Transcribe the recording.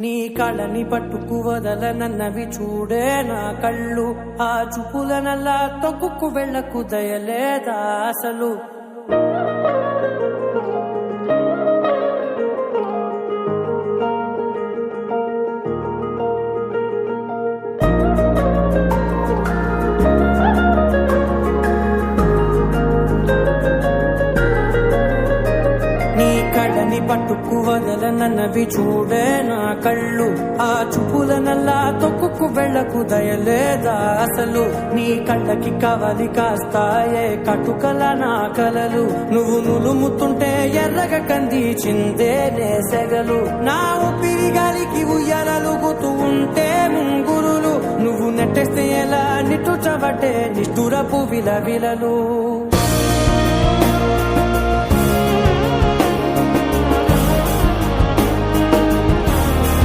నీ కళ్ళని పట్టుకు వదలనన్నవి చూడే నా కళ్ళు, ఆ చూపులనల్లా తొక్కుకు వెళ్ళకు దయలేదా అసలు. కళ్ళని పట్టుకు వదలనన్నవి చూడే నా కళ్ళు, ఆ చూపులనల్లా తొక్కుకు వెళ్ళకు దయలేదా అసలు. నీ కళ్ళకి కవలి కాస్తాయే కటుకల నా కలలు, నువ్వు నులుముతుంటే ఎర్రగ కంది చిందే నేసెగలు. నా ఊపిరి గాలికి ఉయ్యాలలుగుతూ ఉంటే ముంగురులు, నువ్వు నెట్టేస్తే ఎలా నిట్టుచవటే నిష్ఠురపు విలవిలలు.